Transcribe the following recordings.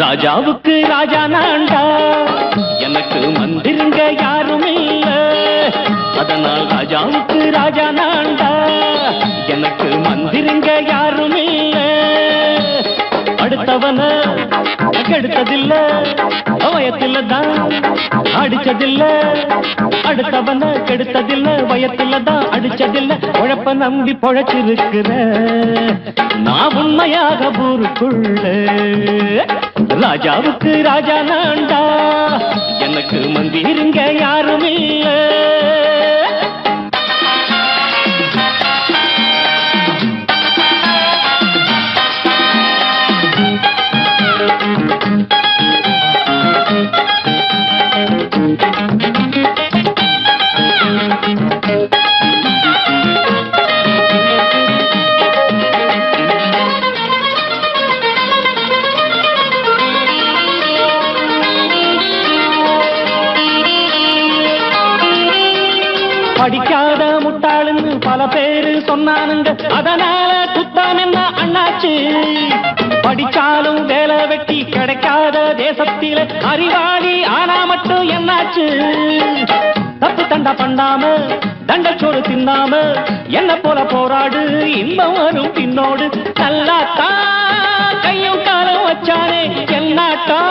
ராஜாவுக்கு ராஜா நான்டா, எனக்கு மந்திருங்க யாரும் இல்ல. அதனால் ராஜாவுக்கு ராஜா நான்டா, எனக்கு மந்திருங்க யாரும் இல்ல. அடுத்தவன கெடுத்ததில்ல, வயத்துல தான் அடிச்சதில்ல. அடுத்தவன கெடுத்ததில்ல, வயத்துல தான் அடிச்சதில்ல. உழப்ப நம்பி பொழைச்சிருக்கிற நான் உண்மையாக ஊருக்குள்ள. ராஜாவுக்கு ராஜா நான்டா, எனக்கு மந்திருங்க யாரும் இல்ல. படிக்காத முட்டாளுன்னு பல பேரு சொன்னானுங்க, அதனால குத்தம் என்ன அண்ணாச்சு. படிச்சாலும் வேலை வெட்டி கிடைக்காத தேசத்தில அறிவாளி ஆனா மட்டும் என்னாச்சு. தப்பு தண்டா பண்ணாம தண்டச்சோறு தின்னாம என்ன போல போராடு, இன்பம் வரும் பின்னோடு. நல்லாத்தான் கையும் காலம் வச்சானே, என்னாட்டா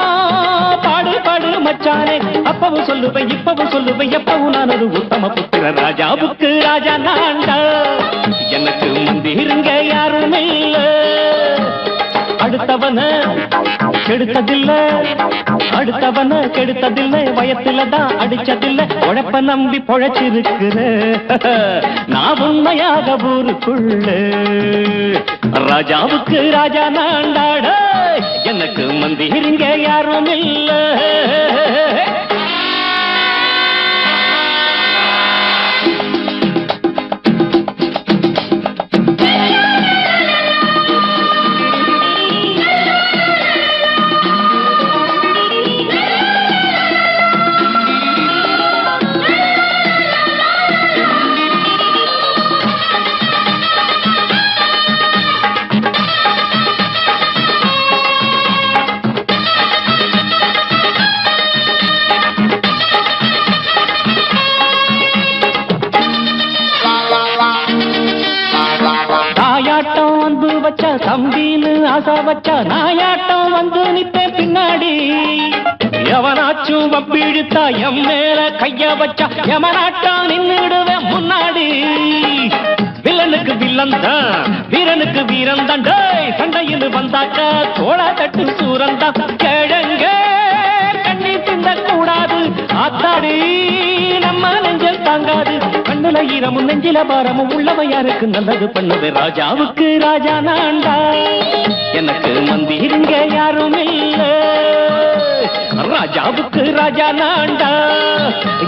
பாடு பாடு மச்சானே. அப்பவும் சொல்லுவேன் இப்பவும் சொல்லுவேன், எப்பவும் நான் ஒரு உத்தம புத்திர. ராஜாவுக்கு ராஜா நான்டா, எனக்கு மந்திருங்க யாரும் இல்ல. அடுத்தவன கெடுத்ததில்ல, அடுத்தவன கெடுத்ததில்ல, வயத்துல தான் அடிச்சதில்ல. உழைப்ப நம்பி பொழைச்சிருக்கிற நான் உண்மையாக ஊருக்குள்ள. ராஜாவுக்கு ராஜா நான்டாட, எனக்கு மந்திருங்க யாரும் இல்ல. தம்பின்னு ஆசா வச்சா நாயாட்டம் வந்து நிப்பேன் பின்னாடி. எவனாச்சும் வப்பிழுத்தா எம் மேல கைய வச்சா எவனாட்டம் நின்னுடுவேன் முன்னாடி. வில்லனுக்கு வில்லன் தான், வீரனுக்கு வீரன் தான். சண்டையில் வந்தாக்கா தோளா தட்டு சூரன் தான். கிழங்க கண்ணி திந்த கூடாது, ஆத்தாடி நம்ம நெஞ்சல் தாங்காது. கண்ணுல ஈரமும் நெஞ்சில பாரமும் உள்ளவ யாருக்கு நல்லது பண்ணுது. ராஜாவுக்கு ராஜா நான்டா, எனக்கு மந்திருங்க யாரும் இல்ல. ராஜாவுக்கு ராஜா நான்டா,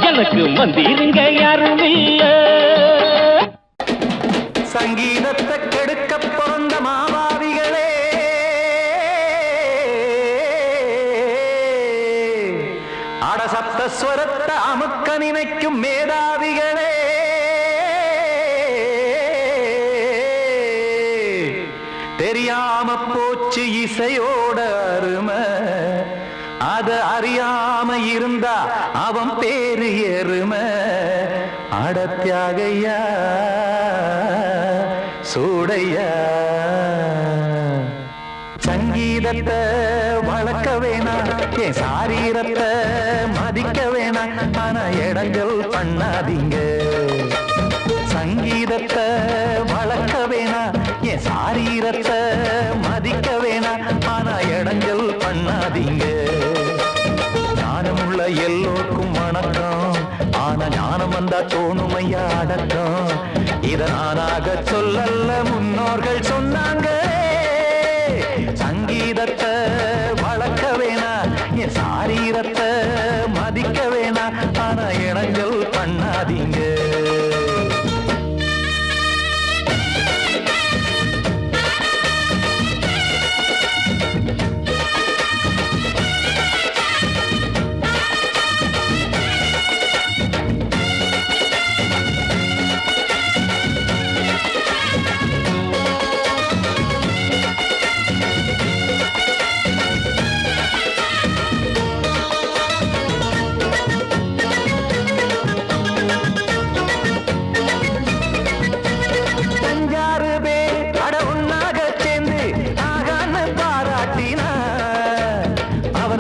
எனக்கு மந்திருங்க யாரும் இல்ல. சங்கீதத்தை கெடுக்க பிறந்த மாவாவிகளே, அடசப்தஸ்வரத்தை அமுக்க நினைக்கும் மேதாவிகளே, தெரியாம போச்சு இசையோட அருமை. அத அறியாம இருந்தா அவன் பேரு எருமை. அடத்தியாகையா சூடையா, சங்கீதத்தை வளர்க்க வேணா, என் சாரீரத்தை மதிக்க வேணா. ஆனா இடங்கள் பண்ணாதீங்க. சங்கீதத்தை வளர்க்க வேணா, என் சாரீரத்தை மதிக்க வேணா. ஆனா இடங்கள் பண்ணாதீங்க. ஞானமுள்ள எல்லோருக்கும் வணக்கம், ஆனா ஞானம் வந்தா தோணுமையா அடக்கம். இத நானாக சொல்லல்ல, முன்னோர்கள் சொன்னாங்க. சங்கீதத்தை வளர்க்க வேணா, என் சாரீரத்தை மதிக்க வேணா. ஆனா இடங்கள் பண்ணாதீங்க.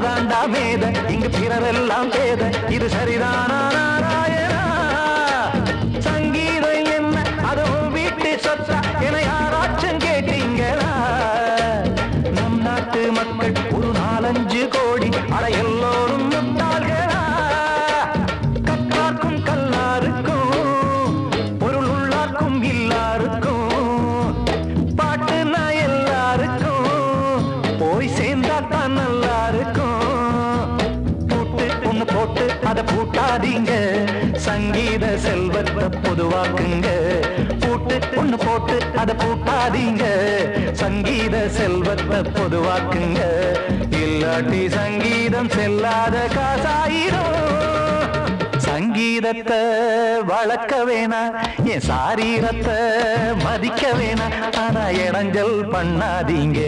தாண்டா மேத இங்கு பிறரெல்லாம் பேத இது சரிதானா நாராயணா சங்கீதம் என்ன அதுவும் வீட்டு சொத்தா என யாராச்சும் கேட்டீங்களா நம் நாட்டு மக்கள் ஒரு 4-5 கோடி அட எல்லோரும் முட்டாள்களா கற்றார்க்கும் கல்லாருக்கும் பொருள் உள்ளார்க்கும் இல்லாருக்கும் பாட்டுனா எல்லாருக்கும் போய் சேர்ந்தா தான் நல்லா இருக்கும் பூட்டு ஒண்ணு போட்டு அதை பூட்டாதீங்க சங்கீத செல்வத்தை பொதுவாக்குங்க பூட்டு ஒண்ணு போட்டு அதை பூட்டாதீங்க சங்கீத செல்வத்தை பொதுவாக்குங்க இல்லாட்டி சங்கீதம் செல்லாத காசாயிரும் சங்கீதத்தை வளர்க்க வேணா என் சாரீரத்தை மதிக்க வேணா ஆனா இடைஞ்சல் பண்ணாதீங்க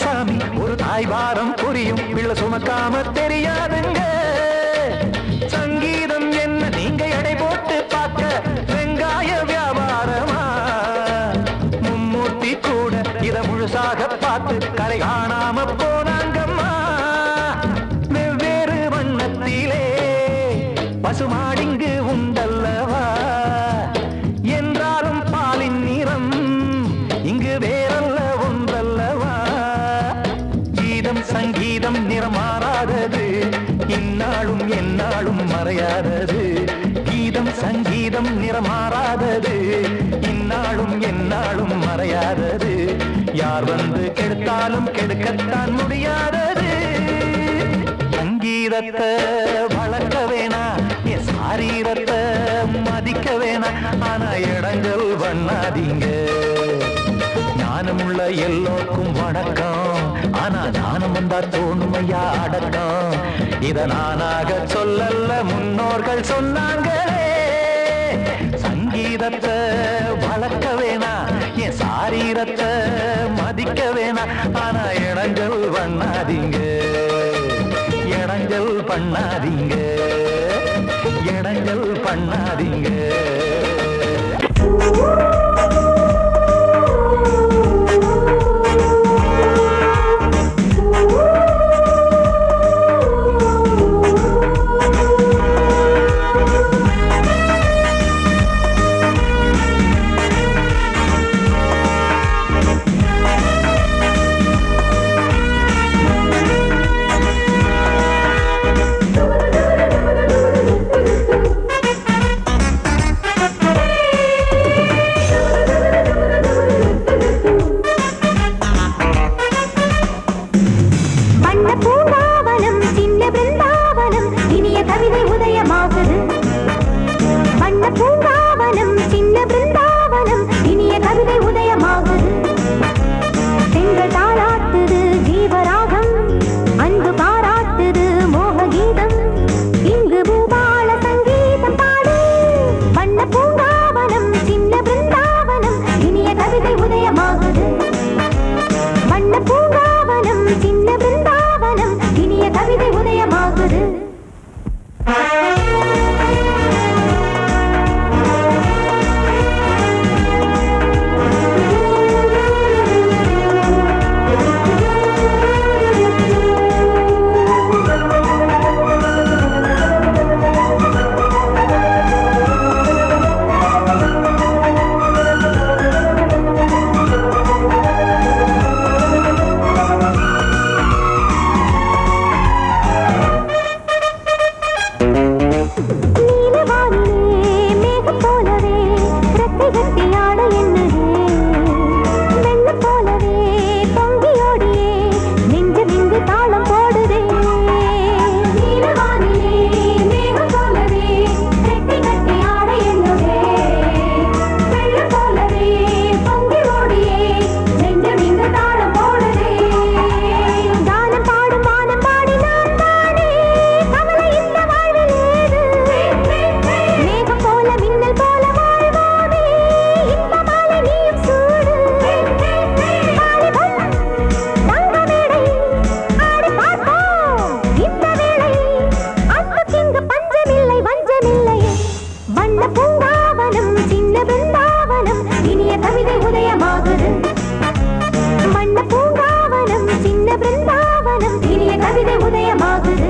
சாமி ஒரு தாய் வாரம் புரியும் பிள்ளை சுமக்காம தெரியாதுங்க சங்கீதம் என்ன நீங்க எடை போட்டு பார்க்க வெங்காய வியாபாரமா மும்மூர்த்தி கூட இத முழுசாக பார்த்து கரை காணாம போனாங்கம்மா வெவ்வேறு வண்ணத்திலே பசுமாடிங்கு உண்டல்லவா என்றாலும் பாலின் நிறம் இங்கு வேறல்ல ஒன்றல்லவா சங்கீதம் நிறமாறாதது இந்நாளும் எந்நாளும் மறையாதது கீதம் சங்கீதம் நிறமாறாதது இந்நாளும் எந்நாளும் மறையாதது யார் வந்து கெடுத்தாலும் கெடுக்கத்தான் முடியாதது சங்கீதத்தை வளர்க்க வேணா என் சாரீரத்தை மதிக்க வேணா ஆனா இடங்கள் பண்ணாதீங்க ஞானமுள்ள எல்லோருக்கும் வணக்கம் ஆனா ஞானம் வந்தா தோணுமையா அடக்கம் இத நானாக சொல்லல்ல முன்னோர்கள் சொன்னாங்களே சங்கீதத்தை வளர்க்க வேணா என் சாரீரத்தை மதிக்க வேணா ஆனா இடங்கள் பண்ணாதீங்க இடங்கள் பண்ணாதீங்க இடங்கள் பண்ணாதீங்க வண்ண பூங்காவனம் சின்ன பிருந்தாவனம் இனிய கவிதை உதயமாகுது வண்ண பூங்காவனம் சின்ன பிருந்தாவனம் இனிய கவிதை உதயமாகுது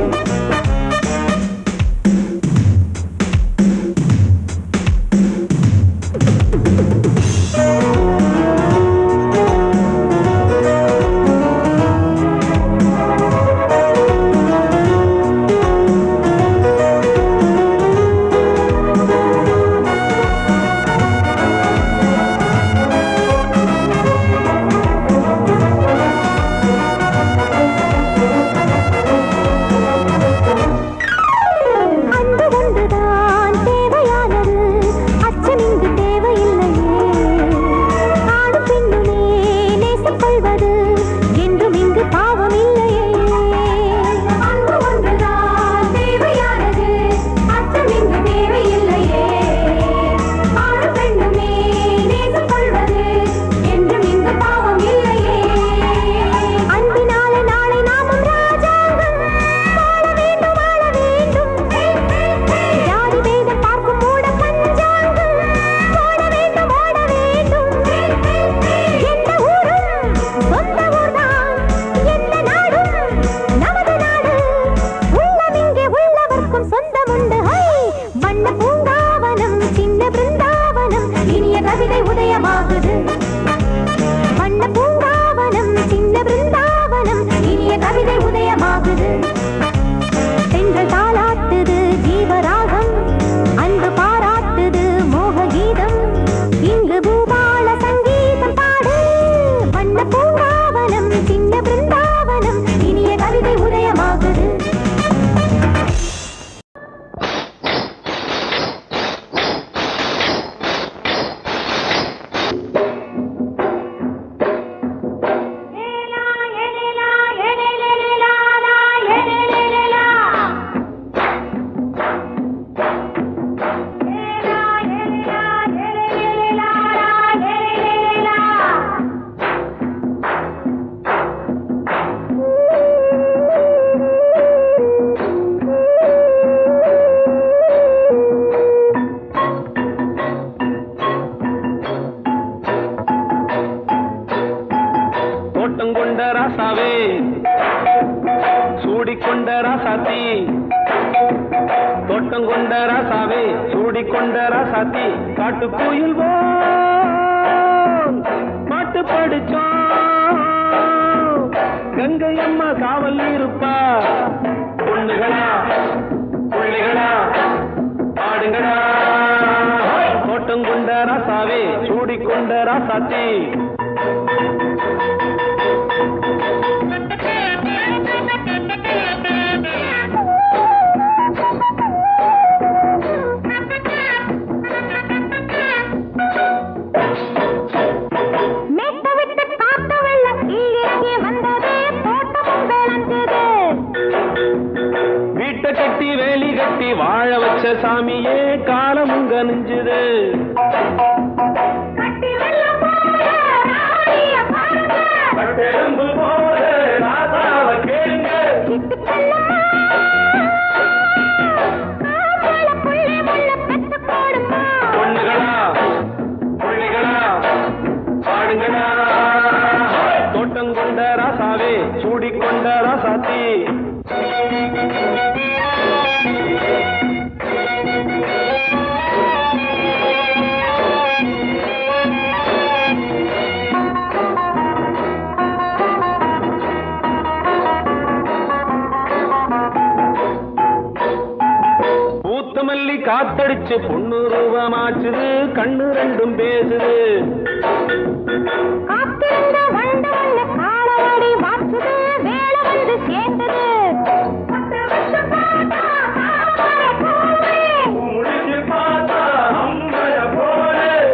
காத்தடிச்சு பொண்ணு ரூபமாச்சுது கண்ணு ரெண்டும் பேசுது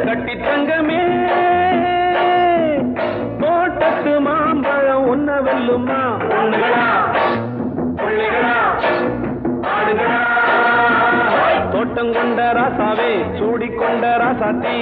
கட்டி தங்கமே தோட்டத்து மாம்பழம் ஒன்ன வெல்லுமா பொண்ணுகளா பிள்ளைகளா ஆடுகளா தோட்டம் கொண்ட ராசாவே சூடிக்கொண்ட ராசாத்தி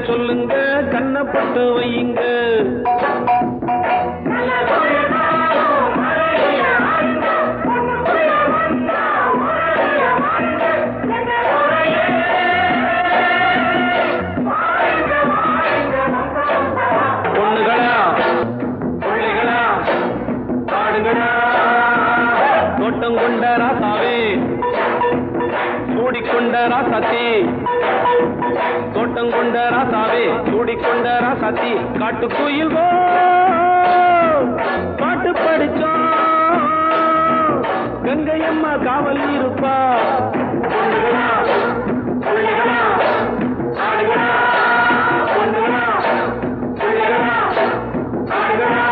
சொல்லுங்க கண்ணப்பட்டு வையுங்க பொண்ணுகளா பிள்ளைகளா பாடுங்களா தோட்டம் கொண்ட ராசாவே சூடிக்கொண்ட ராசாத்தி தோட்டம் கொண்ட ராசாவே சூடிக்கொண்ட ராசாத்தி காட்டுக்குயில் பாட்டு படிச்சோம் கங்கையம்மா காவல் இருப்பா பொண்ணுகளா பிள்ளைகளா பாடுங்களா பொண்ணுகளா பிள்ளைகளா பாடுங்களா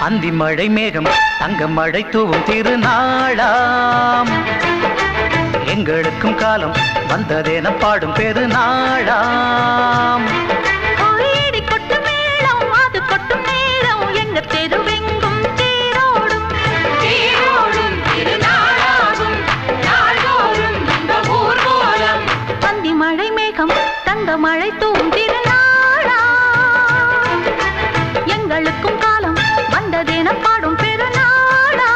அந்தி மழை மேகம் தங்க மழை தூவும் திருநாளாம் எங்களுக்கும் காலம் வந்ததென பாடும் பெருநாளாம் கோயிடி கொட்டும் மேளம் அது கொட்டும் நேரம் எங்க தெருவெங்கும் தேரோடும் தேரோடும் திருநாளாகும் நாள்தோறும் இந்த ஊர்வலம் அந்தி மழை மேகம் தங்க மழை தூவும் திருநாளா எங்களுக்கும் காலம் வந்ததென பாடும் பெருநாளா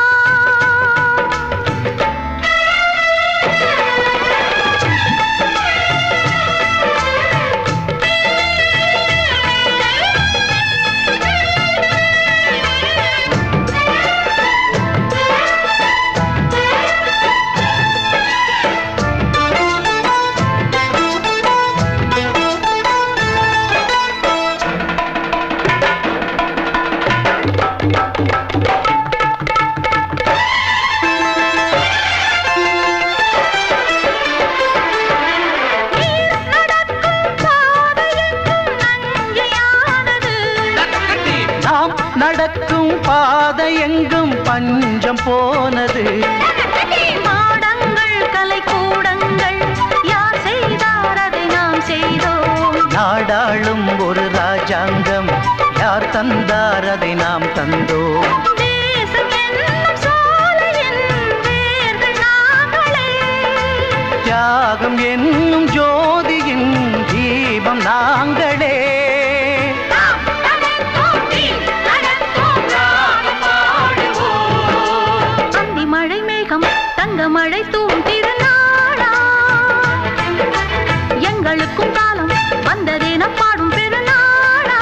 நடக்கும் பாதை எங்கும் பஞ்சம் போனது மாடங்கள் கலை கூடங்கள் யார் செய்தார் அதை நாம் செய்தோம் நாடாளும் ஒரு ராஜாங்கம் யார் தந்தார் அதை நாம் தந்தோம் தேசம் என்னும் சோலையின் வேர்கள் நாங்களே தியாகம் என்னும் ஜோதியின் தீபம் நாங்களே தங்க மழை தூவும் திருநாளா எங்களுக்கும் காலம் வந்ததென பாடும் பெருநாளா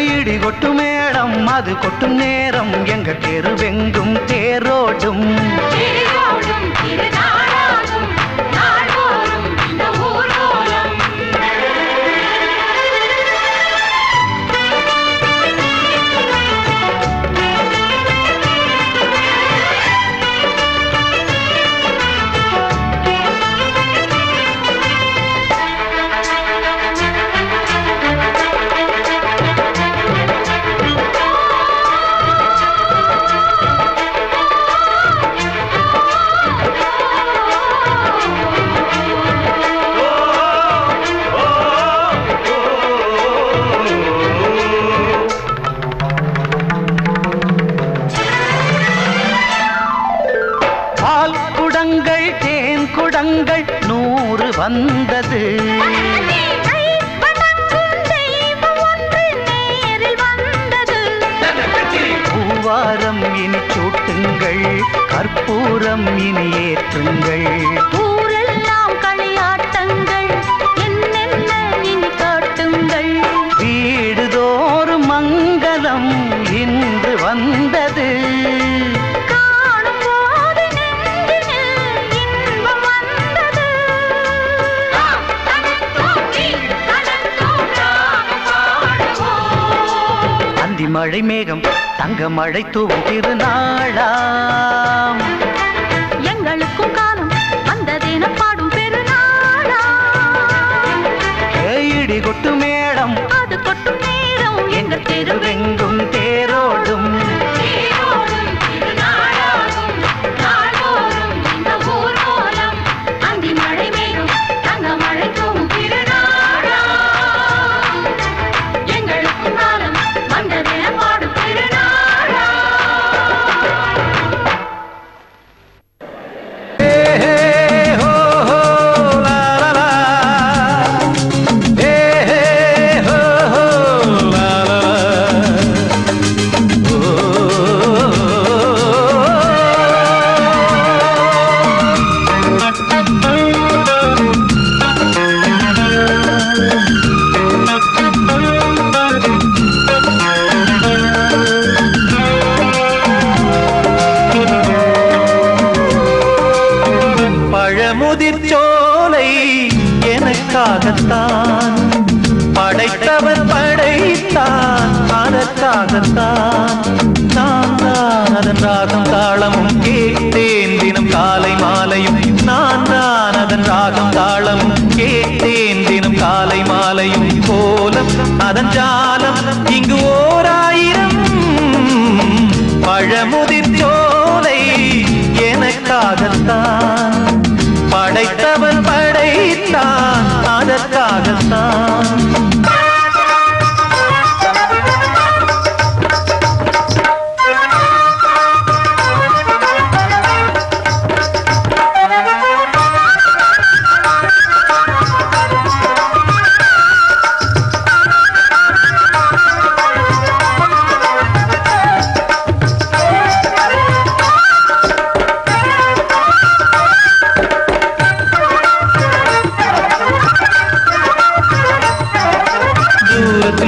இடி கொட்டும் மேளம் அது கொட்டும் நேரம் எங்க தெருவெங்கும் தேரோடும் தேரோடும் திருநாளாகும் நாள்தோறும் இந்த ஊர்வலம் குடங்கள் 100 வந்தது பூவாரம் இனி சூட்டுங்கள் கற்பூரம் இனி ஏற்றுங்கள் ஊரெல்லாம் களியாட்டங்கள் என்னென்ன இனி காட்டுங்கள் வீடுதோறும் மங்களம் இன்று வந்தது மழை மேகம் தங்க மழை தூவும் திருநாளாம். எங்களுக்கும் காலம் வந்ததென பாடும் பெருநாளாம். இடி கொட்டு மேடம் அது கொட்டும் நேரம் எங்கள் தெருவெங்கும் தெருவெங்கும் தேரோடும். பழமுதிர்ச்சோலை எனக்காகத்தான் படைத்தவன் படைத்தான் அதற்காகத்தான். நான் தான் அதன் ராகம் தாளமும் கேட்டேன் தினம் காலை மாலையும். நான் தான் அதன் ராகம் தாளமும் கேட்டேன் தினம் காலை மாலையும். கோலம் அதன் ஜாலம் இங்கு ஓராயிரம். பழமுதிர்ச்சோலை எனக்காகத்தான் படைத்தவன் படைத்தான் அதற்காகத்தான்.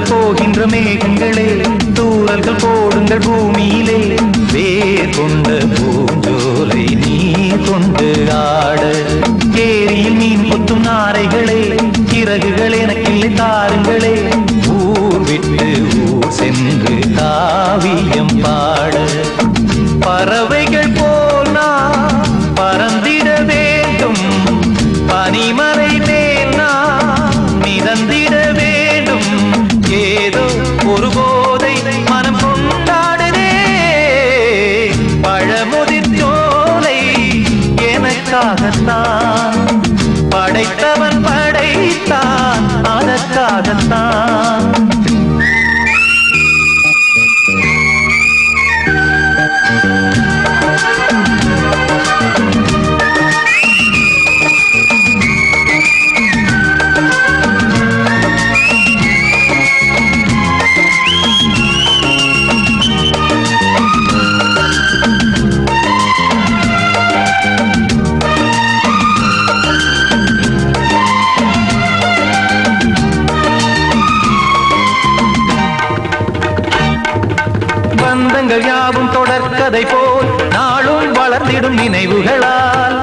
போகின்ற மேகங்களே தூரல்கள் போடுங்கள் பூமியிலே. வேர் கொண்ட பூஞ்சோலை நீ கொண்டு ஆட. ஏரியில் மீன் கொத்தும் நாரைகளே சிறகுகள் எனக்கில்லை தாருங்களே. ஊர் விட்டு ஊர் சென்று காவியம் பாட. பறவைகள் போல் நான் பறந்திட வேண்டும். பனிமலை மேல் நான் மிதந்திட வேண்டும். ஏதோ ஒரு போதை மனம் கொண்டாடுதே. பழமுதிர்ச்சோலை எனக்காகத்தான் படைத்தவன் படைத்தான் அதற்காகத்தான். பந்தங்கள் யாவும் தொடர்கதை போல் நாளும் வளர்ந்திடும் நினைவுகளால்.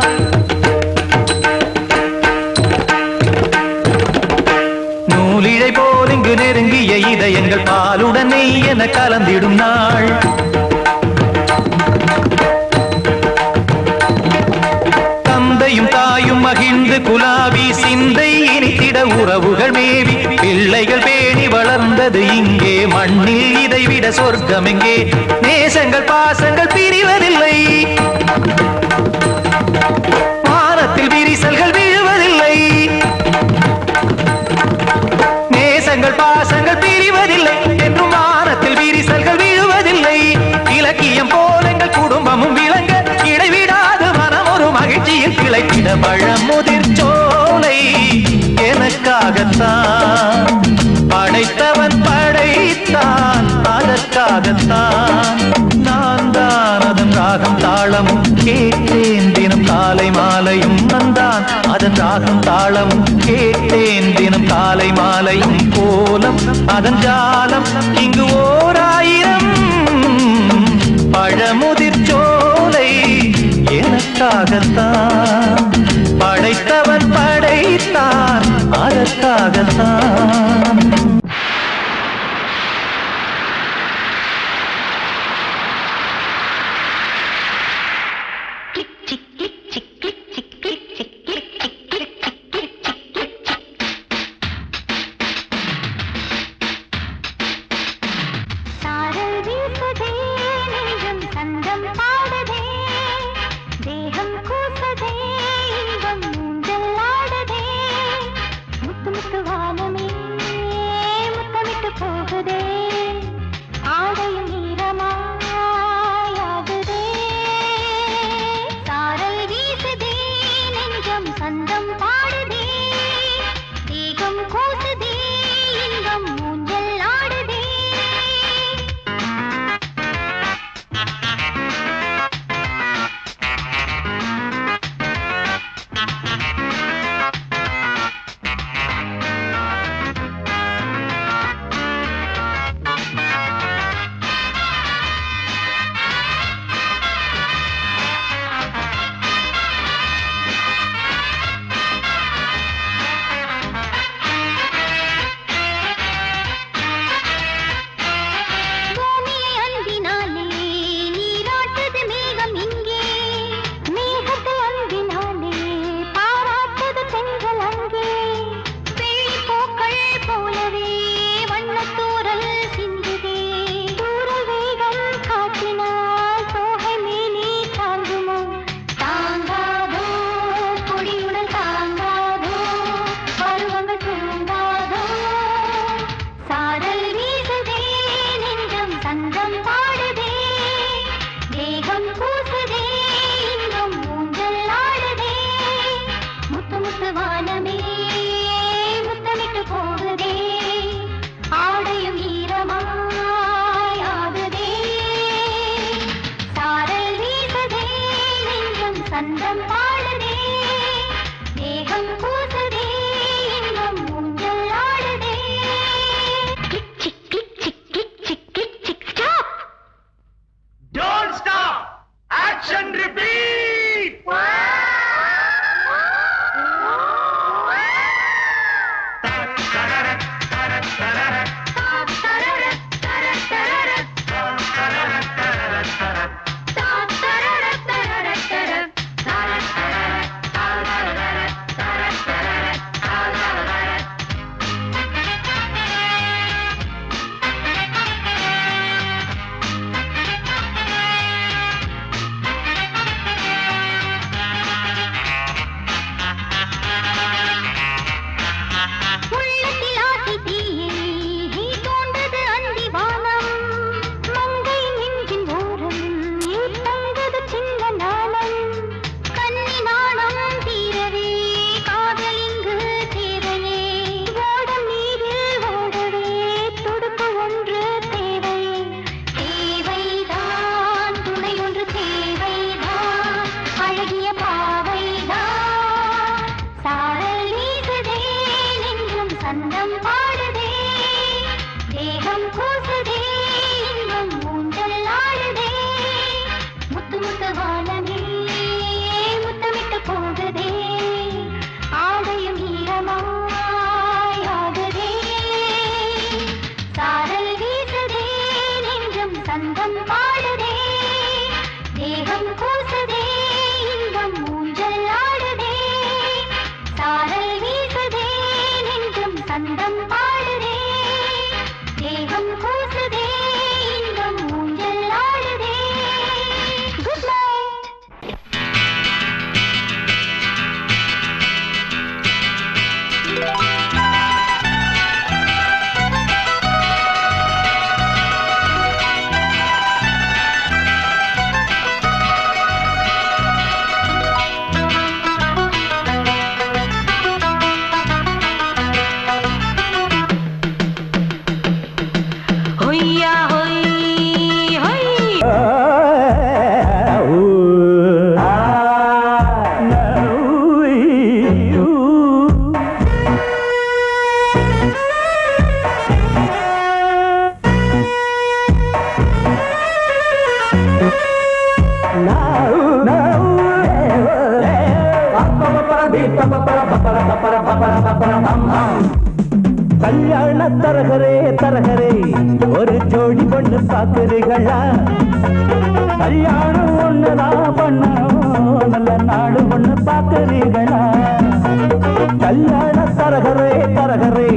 நூலிழை போல் இங்கு நெருங்கிய இதயங்கள் பாலுடன் நெய் என கலந்திடும் நாள். தந்தையும் தாயும் மகிழ்ந்து குலாவி சிந்தை இனித்திட உறவுகள் மேவி. பிள்ளைகள் பேணி வளர்ந்தது இங்கே மண்ணில் இதைவிட சொர்க்கம் எங்கே. நேசங்கள் பாசங்கள் பிரிவதில்லை. வானத்தில் விரிசல்கள் விழுவதில்லை. நேசங்கள் பாசங்கள் பிரிவதில்லை என்றும் வானத்தில் விரிசல்கள் விழுவதில்லை. இலக்கியம் போல எங்கள் குடும்பமும் விளங்க இடைவிடாது மனம் ஒரு மகிழ்ச்சியில் கிளைத்திட. பழமுதிர்ச்சோலை எனக்காகத்தான் படைத்தவன் படைத்தான் அதற்காகத்தான். நான் தான் அதன் ராகம் தாளமும் கேட்டேன் தினம் காலை மாலையும். நான் அதன் ராகம் தாளமும் கேட்டேன் தினம் காலை மாலையும். கோலம் அதன் ஜாலம் இங்கு ஓராயிரம். பழமுதிர்ச்சோலை எனக்காகத்தான் படைத்தவன் படைத்தான் அதற்காகத்தான். கூசுதே இன்பம் ஊஞ்சல் ஆடுதே முத்து முத்து வானமே முத்தமிட்டு போகுதே ஆடையும் ஈரமாய் ஆகுதே சாரல் வீசுதே நெஞ்சம் சந்தம் பாடுதே தேகம் கூசுதே இன்பம் ஊஞ்சல் ஆடுதே கிக் சிக் கிக் சிக் கிக் சிக் கிக் சிக் stop Don't stop! Action repeat! உள்ளத்தில் ஆசை தீயை தோண்டது அந்தி வானம் மங்கை நெஞ்சின் ஓரம் தங்கது சின்ன நாணம் கன்னி நாணம் தீரவே காதல் இங்கு தேவையே ஓடம் நீரில் ஓடவே துடுப்பு ஒன்று தேவை தேவைதான் துணை ஒன்று தேவைதான் அழகிய பாவைதான் சாரல் வீசுதே நெஞ்சம் சந்தம் பாடுதே தேகம் கூசுதே இன்பம் ஊஞ்சல் ஆடுதே முத்து முத்து வானமே முத்தமிட்டு போகுதே ஆடையும் ஈரமாய் ஆகுதே சாரல் வீசுதே நெஞ்சம் சந்தம் பாடுதே தேகம் கூசுதே இன்பம் ஊஞ்சல் ஆடுதே சாரல் வீசுதே நெஞ்சம் சந்தம் பாடுதே தேகம் கூசுதே இன்பம் ஊஞ்சல் ஆடுதே குட் நைட் ஹொய்யா ஹொய் ஹொய் கல்யாண தரகரே தரகரே ஒரு ஜோடி பொண்ணு பாக்குறீங்களா கல்யாணம் ஒண்ணுதான் பண்ணணும் நல்ல நாடு ஒண்ணு பாக்குறீங்களா கல்யாண தரகரே தரகரே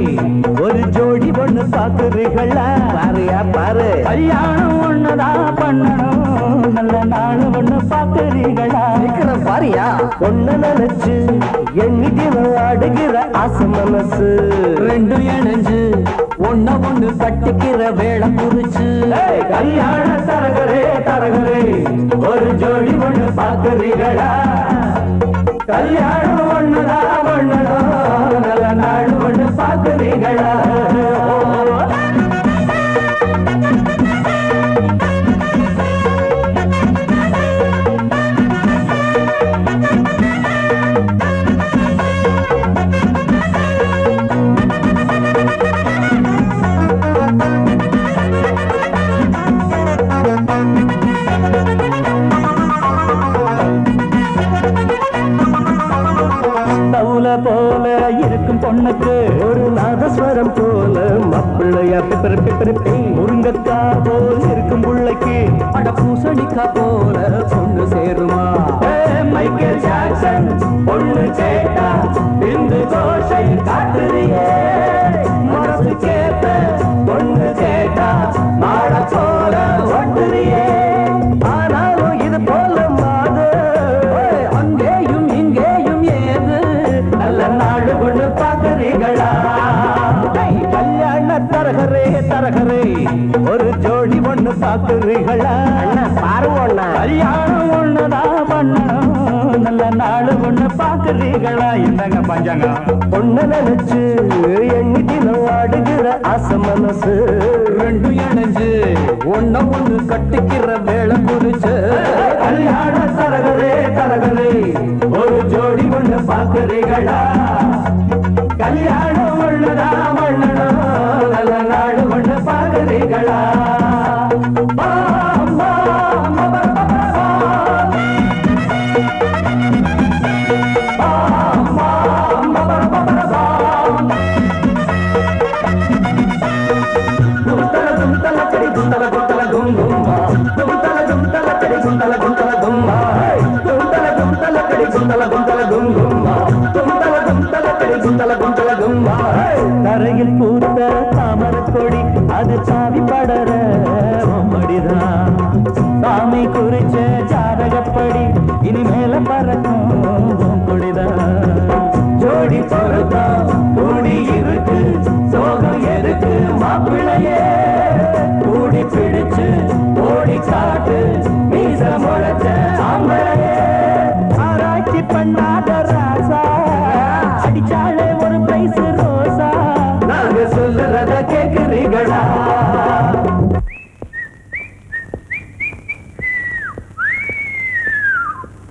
ஒரு ஜோடி பொண்ணு பாக்குறீங்களா பாருயா பாரு கல்யாணம் ஒண்ணுதான் பண்ணணும் நல்ல நாடு ஒண்ணு பாக்குறீங்களா பாரியா ஒண்ணு நினைச்சு எண்ணிட்டு அடுகிற ஆசை மனசு ரெண்டு இணைஞ்சு ஒண்ணு ஒண்ணு கட்டிக்கிற வேலை குறிச்சு கல்யாண தரகரே தரகரே ஒரு ஜோடி ஒண்ணு பாக்குறீங்களா கல்யாணம் ஒண்ணுதான் ஒண்ணுதான் நல்ல நாடு ஒண்ணு பாக்குறீங்களா தவுல போல இருக்கும் பொண்ணுக்கு ஒரு நாதஸ்வரம் போல மப்பிள்ளையா பிப்பி முருங்கக்கா போல் இருக்கும் புள்ளைக்கு அட பூசணிக்கா போல பொண்ணு சேருமா மைக்கேல் ஜாக்சன் பொண்ணு கேட்டா இந்து கோஷை காட்டுறியே மனசு கேட்ட பொண்ணு கேட்டா மாட போல ஒட்டுறியே ஆனாலும் இது போல மாது அங்கேயும் இங்கேயும் ஏது நல்ல நாடு கொண்டு பாக்குறீங்களா கல்யாண தரகரே தரகரே ஒரு ஜோடி ஒண்ணு பாக்குறீங்களா பாருங்க கல்யாணம் பாக்குறீங்களா என்னங்க பஞ்சாங்க பொண்ணு நினைச்சு எண்ணிட்டிலும் ஆடுகிற ஆசை மனசு ரெண்டும் இணைஞ்சு ஒண்ணு கட்டிக்கிற வேலை குறிச்சு கல்யாண தரகரே தரகரே ஒரு ஜோடி ஒண்ணு பாக்குறீங்களா கல்யாணம் ஒண்ணுதா மண்ணனோ நல்ல நாடு ஒண்ணு பாக்குறீங்களா தரையில் பூத்த தாமரக் கொடி அது சாவி படர மடிதான் சாமி குறிச்ச ஜாதகப்படி இனிமேல பறக்கும் கொடிதான் ஜோடி பொருத்தம் கூடி இருக்கு சோகம் எதுக்கு மாப்பிள்ளையே கூடி பிடிச்சு ஓடி காட்டு மீச முளைச்ச ஆம்பளையே ஆராய்ச்சி பண்ணாத ராசா அடிச்சாலே ஒரு பிரைஸ் ரோசா நாங்க சொல்லுறத கேக்குறீங்களா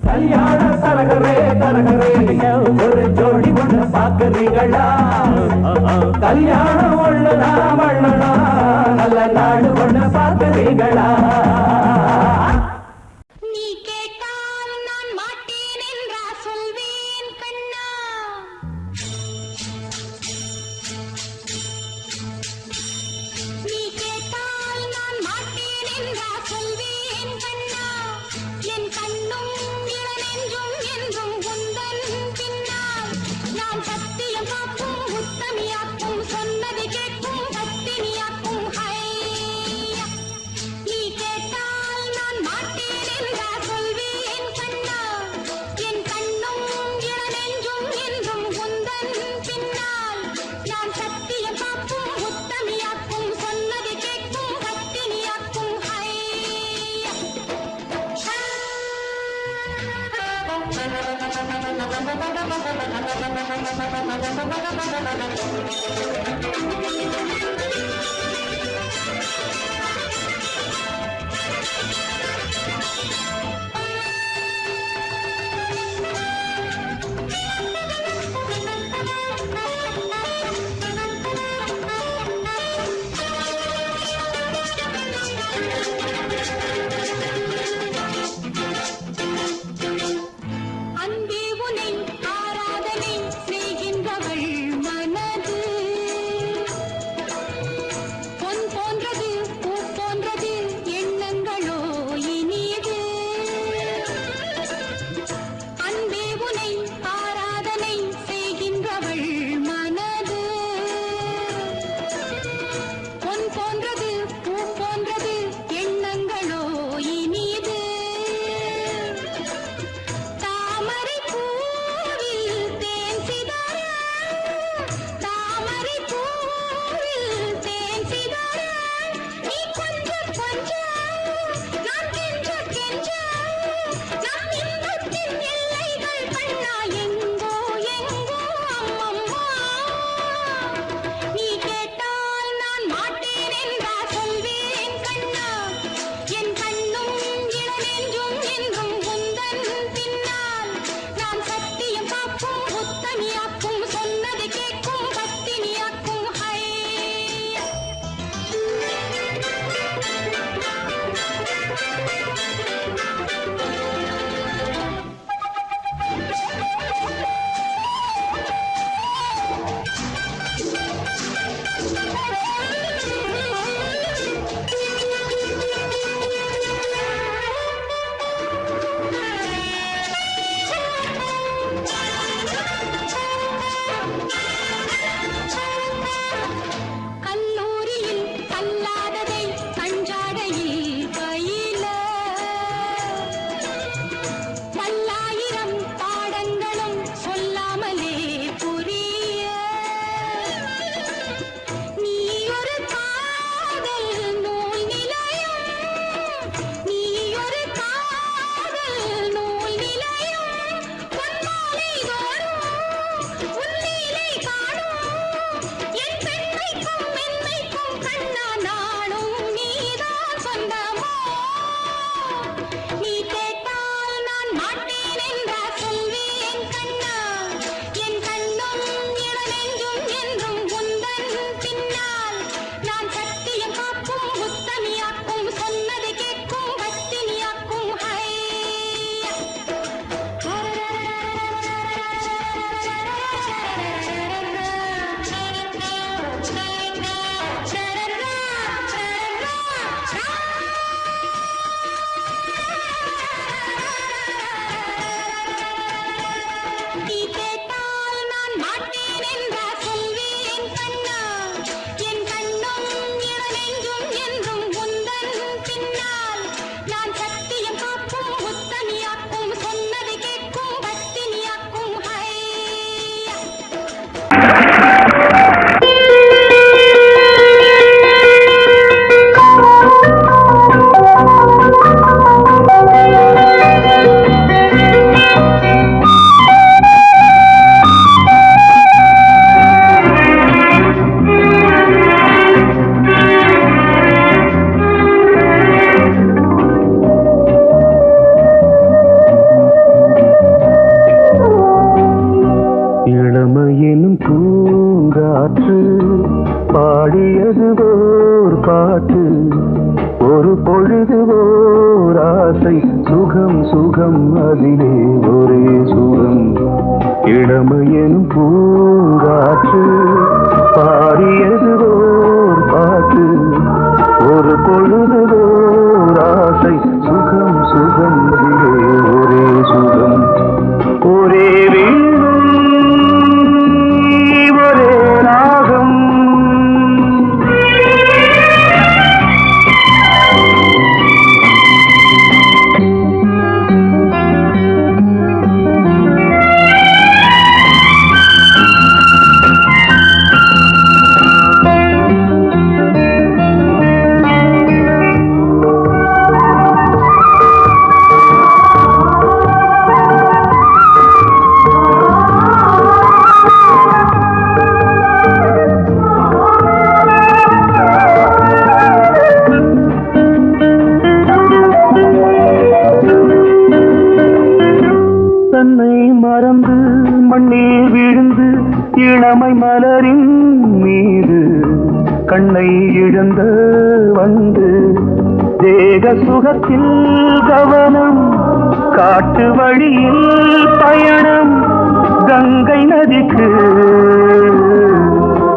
கல்யாண தரகரே தரகரே ஒரு ஜோடி ஒண்ணு பாக்குறீங்களா கல்யாணம் ஒண்ணுனா மண்ணனா நல்ல நாடு ஒண்ணு பாக்குறீங்களா நீ கேட்டால் நான் மாட்டேன் என்றா சொல்வேன் கண்ணா நீ கேட்டால் நான் மாட்டேன் என்றா சொல்வேன் கண்ணா என் கண்ணும் இளநெஞ்சும் என்றும் உந்தன் பின்னால் நான் சத்தியம் காக்கும் உத்தமியாக்கும் சொன்னதை கேட்கும் பத்தினியாக்கும் ஹையா நீ கேட்டால் நான் மாட்டேன் என்றா சொல்வேன் கண்ணா என் கண்ணும் இளநெஞ்சும் என்றும் உந்தன் பின்னால் நான் சத்தியம் காக்கும் உத்தமியாக்கும் சொன்னதை கேட்கும் பத்தினியாக்கும் ஹையா அன்பே உனை ஆராதனை செய்கின்றவள் மனது அதிலே ஒரே சுகம் இளமையெனும் பூங்காற்று பாடியது ஓர் பாட்டு ஒரு பொழுதுதோர் ஆசை சுகம் சுகம் அதிலே ஒரே சுகம் ஒரே வீணை ஒரே ராகம் இளமை மலரின் மீது கண்ணை இழந்த வந்து தேக சுகத்தில் கவனம் காட்டு வழியில் பயணம் கங்கை நதிக்கு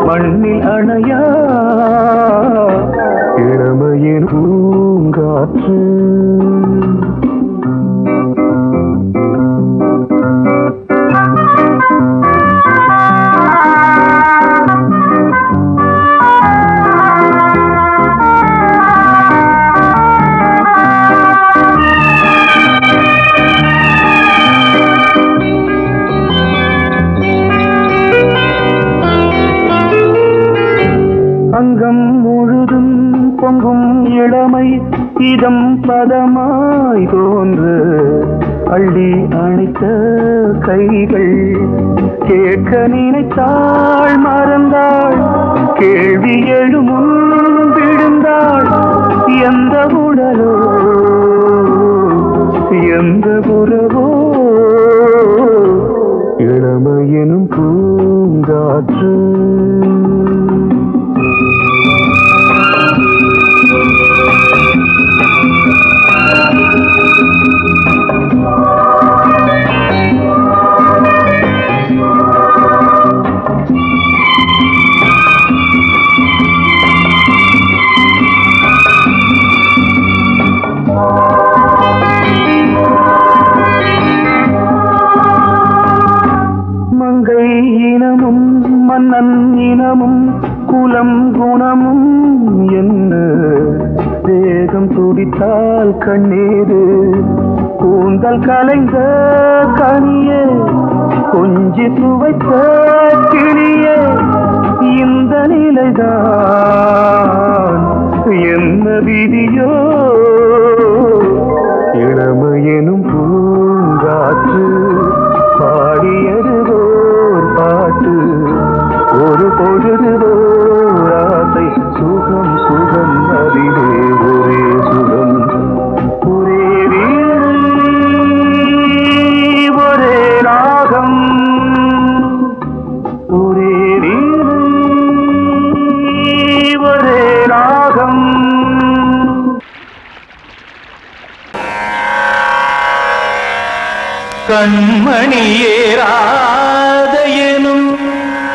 மண்ணில் அணையா இளமையின் பூங்காற்று அங்கம் முழுதும் பொங்கும் இளமை இதம் பதமாய் தோன்று அள்ளி அணைத்த கைகள் கேட்க நினைத்தாள் மறந்தாள் கேள்வி எழுமுன் விழுந்தாள் எந்த உடலோ எந்த புறவோ இளமையெனும் பூங்காற்று மன்னன் இனமும் குலம் குணமும் என்ன தேகம் துடித்தால் கண்ணீரு கூந்தல் கலைந்த கனியே கொஞ்சி சுவைத்த கிளியே இந்த நிலைதான் என்ன விதியோ இளமையெனும் பூங்காற்று பாடியது ஓர் பாட்டு ஒரு பொழுதுதோர் ஆசை சுகம் சுகம் அதிலே ஒரே சுகம் ஒரே வீணை ஒரே ராகம் ஒரே வீணை ஒரே ராகம் கண்மணியேராத எனும்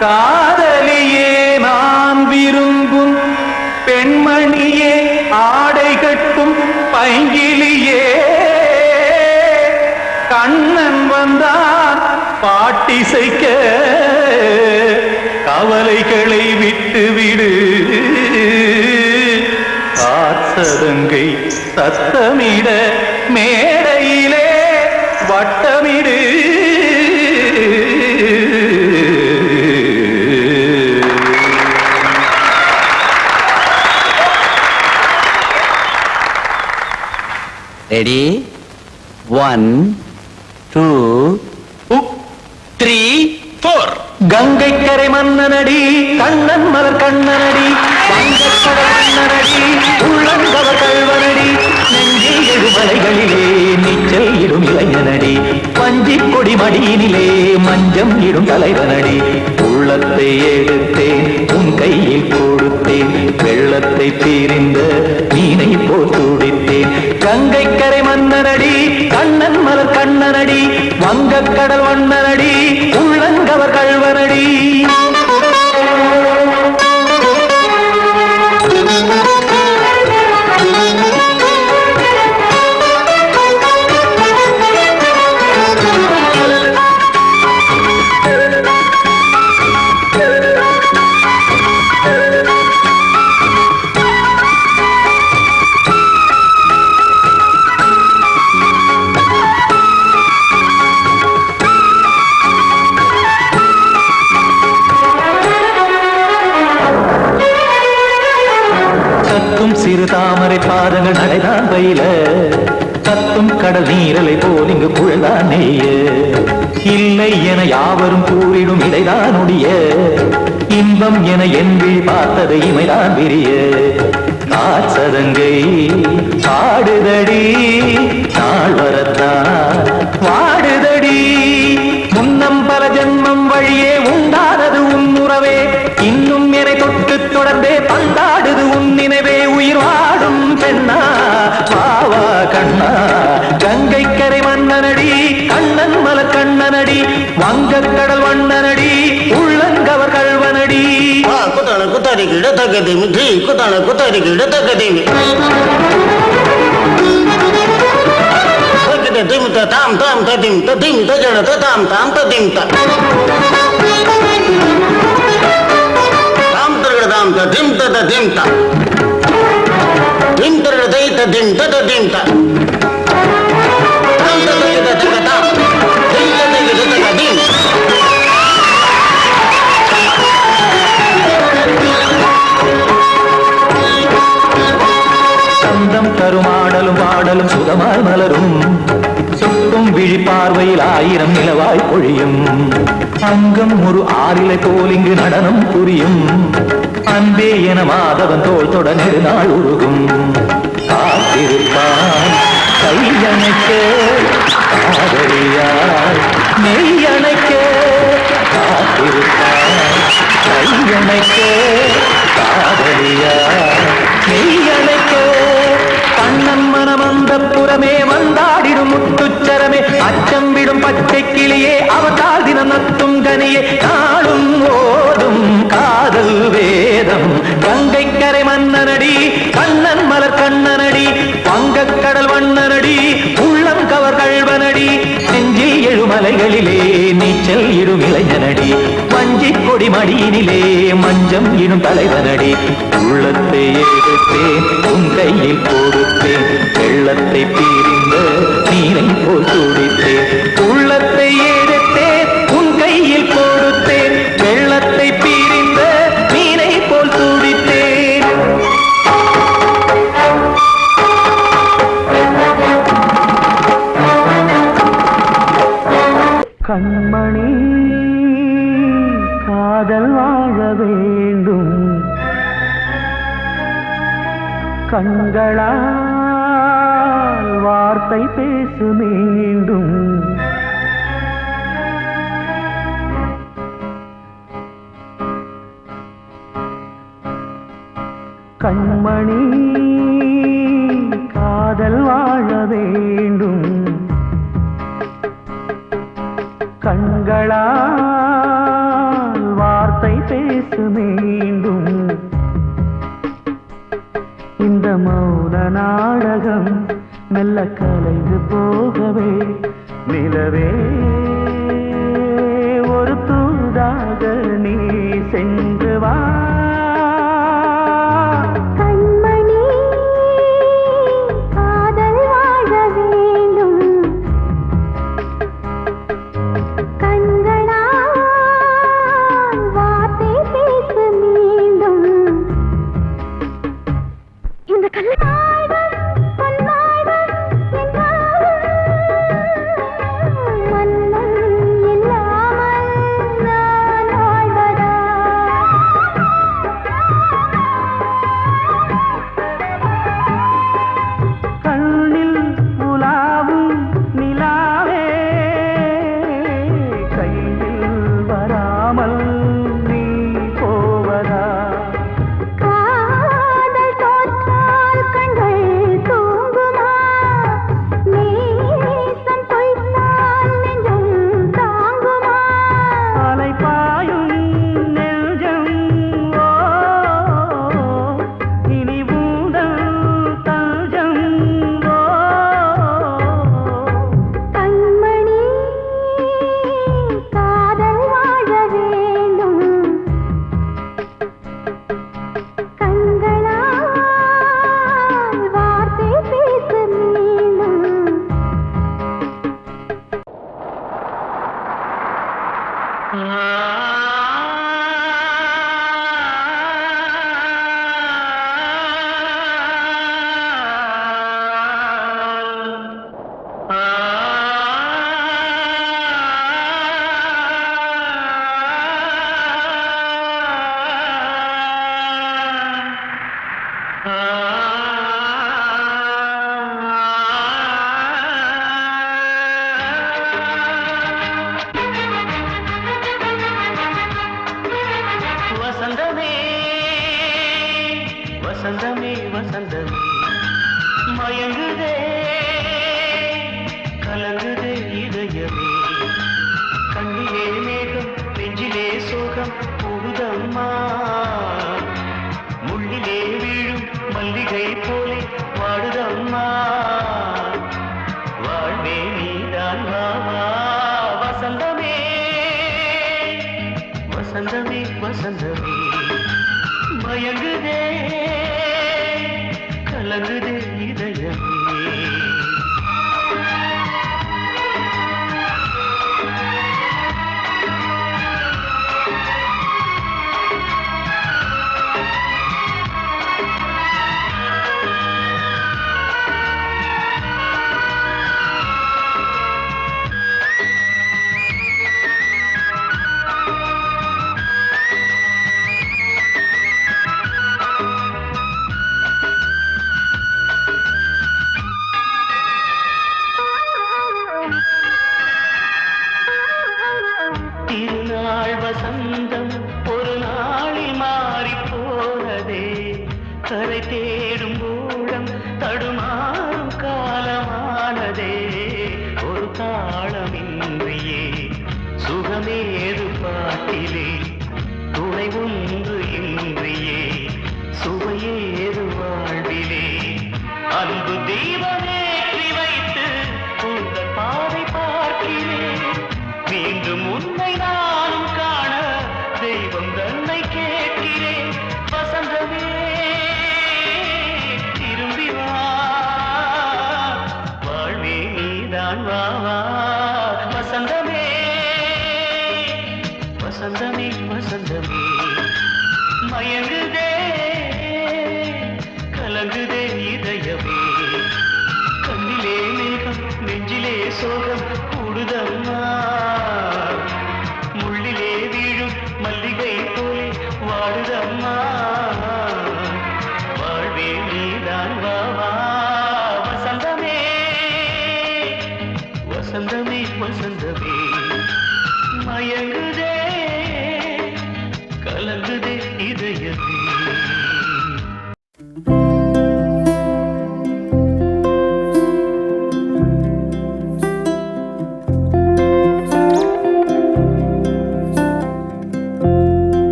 காதலியே நான் விரும்பும் பெண்மணியே ஆடை கட்டும் பைங்கிலியே கண்ணன் வந்தான் பாட்டிசைக்க கவலைகளை விட்டுவிடு காத்ததங்கை சத்தமிட மேடையிலே வட்டமிடு ரெடி 1 2 3 4 கங்கை கரை மன்னனடி கண்ணன் மலர் கண்ணனடி வங்கக்கடல் மன்னனடி உள்ளங்கவ கல்வனடி நெஞ்சில் எழுமலைகளிலே நீச்சல் இடும் இளைஞனடி பஞ்சி கொடி மடியினிலே மஞ்சம் இடும் தலைவனடி உள்ளத்தை எடுத்தேன் உன் கையில் கொடுத்தேன் வெள்ளத்தை தீரிந்த மீனை போல் துடித்தேன் கங்கை கரை மன்னனடி கண்ணன் மலர் கண்ணனடி வங்கக்கடல் வண்ணனடி உள்ளங்கவர் கள்வனடி சிறு தாமரை பாதங்கள் நடைதான் பயில கத்தும் கடல் நீரலை போல் இங்கு குழல்தான் நெய்ய இல்லை என யாவரும் கூறிடும் இடைதான் உடைய இன்பம் என என்பி பார்த்தது இமைதான் விரிய காசதங்கை பாடுதடி நாள் வரத்தான் வாடுதடி முன்னம் பல ஜென்மம் வழியே உண்டானது உன் உறவே இன்னும் என்னை தொட்டு தொடர்ந்தே பந்தாடுது உன் நினைவே உயிர் வாடும் பெண்ணா பாவா கண்ணா கங்கை கரை மன்னனடி கண்ணன் மலர் கண்ணனடி வங்கக்கடல் வண்ணனடி உள்ளங்கவர் கள்வனடி குத்தான குத்தாரி கிட தகதிமி தி குத்தான குத்தாரி கிட தகதிமி தகதி திம் தாம் தாம் ததிம் ததிம் தஜன தாம் தாம் ததிம் தாம் தாம் ததிம் ததிம் தாம் திம் தர தை ததிம் ததிம் தாம் தாம் ததிம் ததிம் திம் ததிம் ததிம் சந்தம் தருமாடலும் பாடலும் சுகமாய் மலரும் சுட்டும் விழி பார்வையில் ஆயிரம் நிலவாய் பொழியும் அங்கம் ஒரு ஆறிலை போல் இங்கு நடனம் புரியும் அன்பே என மாதவன் தோள் தொட நெடுநாள் உருகும் காத்திருப்பான் கையணைக்க காதலியார் மெய்யணைக்க காத்திருப்பான் கையணைக்க காதலியார் மெய்யணைக்க கண்ணன் மனமந்த புறமே வந்தாடிடும் முத்துச்சரமே அச்சம் விடும் பச்சை கிளியே அவதால் தினம் நத்தும் கனியே நாளும் ஓதும் காதல் வேதம் கங்கை கரை மன்னனடி கண்ணன் மலர் கண்ணனடி வங்கக்கடல் வண்ணனடி உள்ளம் கவர் கள்வனடி நெஞ்சில் எழுமலைகளிலே நீச்சல் இடும் இளைஞனடி வஞ்சி கொடி மடியினிலே மஞ்சம் இடும் தலைவனடி உள்ளத்தை எடுத்தேன் உன் கையில் கொடுத்தேன் வெள்ளத்தை பிரிந்த நீரை போல் துடித்தேன் உள்ளத்தை எடுத்தேன் உன் கையில் கொடுத்தேன் வெள்ளத்தை பிரிந்த நீரை போல் துடித்தேன் கண்மணி காதல் வாழ வேண்டும் கண்களால் வார்த்தை பேசு மீண்டும் கண்மணி காதல் வாழ வேண்டும் கண்களால் வார்த்தை பேசு மீண்டும் இந்த மௌன நாடகம் மெல்ல கலைந்து போகவே நிலவே ஒரு தூதாக நீ சென்று வா கண்மணி காதல் வாழ வேண்டும் கண்களால் வார்த்தை பேசு மீண்டும் இந்த கல்லாய்கள் பொன்னாய்கள் என்றாலும் மன்னன் இல்லாமல் நான் வாழ்வதா வசந்தமே வசந்தமே வசந்தமே மயங்குதே கலங்குதே இதயமே கண்ணிலே மேகம் நெஞ்சிலே சோகம் போகுதம்மா முள்ளிலே வீழும் மல்லிகை போலே வாடுதம்மா வாழ்வே நீதான் வாவா வசந்தமே வசந்தமே வசந்தமே மயங்குதே கலங்குதே இதயமே திருநாள் வசந்தம் ஒரு நாளில் மாறி போனதே கரை தேடும் ஊழம் தடுமாறும் காலமானதே ஒரு தாளமின்றியே சுகமேது பாட்டிலே துணை ஒன்று இன்றியே சுவையேது வாழ்விலே அன்பு தீபமேற்றி வைத்து உங்கள் பாதை பார்க்கிறேன் மீண்டும் உன்னை நானும் காண தெய்வம் தன்னை கேட்கிறேன் வசந்தமே திரும்பி வா வாழ்வே நீதான் வா வா வசந்தமே வசந்தமே வசந்தமே மயங்குதே கலங்குதே இதயமே கண்ணிலே மேகம் நெஞ்சிலே சோகம் கூடுதம்மா முள்ளிலே வீழும் மல்லிகை போலே வாடுதம்மா வாழ்வே நீதான் வா வா வசந்தமே வசந்தமே வசந்தமே மயங்குதே